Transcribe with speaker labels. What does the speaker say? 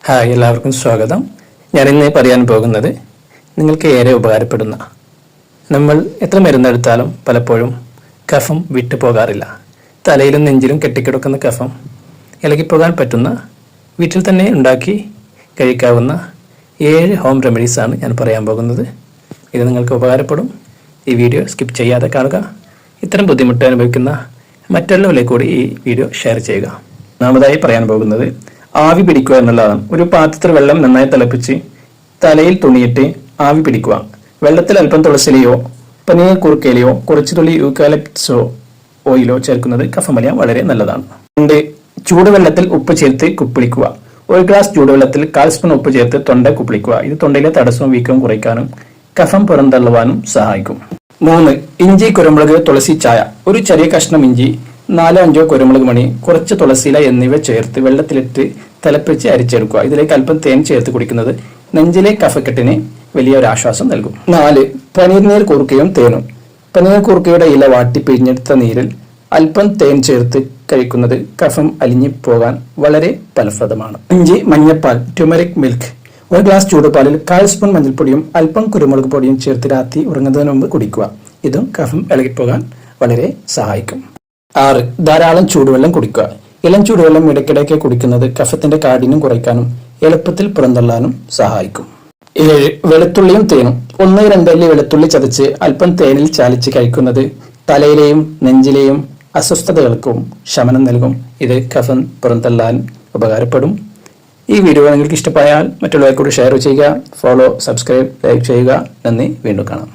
Speaker 1: Hi, എല്ലാവർക്കും സ്വാഗതം. ഞാനിന്ന് പറയാൻ പോകുന്നത് നിങ്ങൾക്ക് ഏറെ ഉപകാരപ്പെടുന്ന, നമ്മൾ എത്ര മരുന്നെടുത്താലും പലപ്പോഴും കഫം വിട്ടു പോകാറില്ല. തലയിലും നെഞ്ചിലും കെട്ടിക്കിടക്കുന്ന കഫം ഇളകിപ്പോകാൻ പറ്റുന്ന, വീട്ടിൽ തന്നെ ഉണ്ടാക്കി കഴിക്കാവുന്ന 7 ഹോം റെമഡീസാണ് ഞാൻ പറയാൻ പോകുന്നത്. ഇത് നിങ്ങൾക്ക് ഉപകാരപ്പെടും. ഈ വീഡിയോ സ്കിപ്പ് ചെയ്യാതെ കാണുക. ഇത്തരം ബുദ്ധിമുട്ട് അനുഭവിക്കുന്ന മറ്റുള്ളവരിലേക്ക് കൂടി ഈ വീഡിയോ ഷെയർ ചെയ്യുക. ഒന്നാമതായി പറയാൻ പോകുന്നത് ആവി പിടിക്കുക എന്നുള്ളതാണ്. ഒരു പാത്രത്തിൽ വെള്ളം നന്നായി തിളപ്പിച്ച് തലയിൽ തുണിയിട്ട് ആവി പിടിക്കുക. വെള്ളത്തിൽ അല്പം തുളസിലയോ പനീർ കുറുക്കയിലയോ കുറച്ച് തുള്ളി യൂക്കാലിപ്റ്റസോ ഓയിലോ ചേർക്കുന്നത് കഫമലിയാൻ വളരെ നല്ലതാണ്. 2. ചൂടുവെള്ളത്തിൽ ഉപ്പ് ചേർത്ത് കുപ്പിളിക്കുക. 1 ഗ്ലാസ് ചൂടുവെള്ളത്തിൽ 1/4 സ്പൂൺ ഉപ്പ് ചേർത്ത് തൊണ്ട കുപ്പിളിക്കുക. ഇത് തൊണ്ടയിലെ തടസ്സവും വീക്കവും കുറയ്ക്കാനും കഫം പുറന്തള്ളുവാനും സഹായിക്കും. 3. ഇഞ്ചി, കുരുമുളക്, തുളസി ചായ. ഒരു ചെറിയ കഷ്ണം ഇഞ്ചി, 4-5 കുരുമുളക് മണി, കുറച്ച് തുളസിയില എന്നിവ ചേർത്ത് വെള്ളത്തിലിട്ട് തിളപ്പിച്ച് അരിച്ചെടുക്കുക. ഇതിലേക്ക് അല്പം തേൻ ചേർത്ത് കുടിക്കുന്നത് നെഞ്ചിലെ കഫക്കെട്ടിന് വലിയൊരു ആശ്വാസം നൽകും. 4. പനീർ കൂർക്കയും തേനും. പനീർ കൂർക്കയുടെ ഇല വാട്ടി പിഴിഞ്ഞെടുത്ത നീരിൽ അല്പം തേൻ ചേർത്ത് കഴിക്കുന്നത് കഫം അലിഞ്ഞു പോകാൻ വളരെ ഫലപ്രദമാണ്. 5. മഞ്ഞപ്പാൽ, ട്യൂമറിക് മിൽക്ക്. 1 ഗ്ലാസ് ചൂടുപാലിൽ 1/4 സ്പൂൺ മഞ്ഞൾപ്പൊടിയും അല്പം കുരുമുളക് പൊടിയും ചേർത്ത് രാത്രി ഉറങ്ങുന്നതിന് മുമ്പ് കുടിക്കുക. ഇതും കഫം ഇളകിപ്പോകാൻ വളരെ സഹായിക്കും. 6. ധാരാളം ചൂടുവെള്ളം കുടിക്കുക. ഇളം ചൂടുവെള്ളം ഇടയ്ക്കിടയ്ക്ക് കുടിക്കുന്നത് കഫത്തിന്റെ കാഠിന്യം കുറയ്ക്കാനും എളുപ്പത്തിൽ പുറന്തള്ളാനും സഹായിക്കും. 7. വെളുത്തുള്ളിയും തേനും. 1-2 അല്ലി വെളുത്തുള്ളി ചതച്ച് അല്പം തേനിൽ ചാലിച്ച് കഴിക്കുന്നത് തലയിലെയും നെഞ്ചിലെയും അസ്വസ്ഥതകൾക്കും ശമനം നൽകും. ഇത് കഫം പുറന്തള്ളാൻ ഉപകാരപ്പെടും. ഈ വീഡിയോ നിങ്ങൾക്ക് ഇഷ്ടമായാൽ മറ്റുള്ളവർക്കൂടി ഷെയർ ചെയ്യുക. ഫോളോ, സബ്സ്ക്രൈബ്, ലൈക്ക് ചെയ്യുക. നന്ദി. വീണ്ടും കാണാം.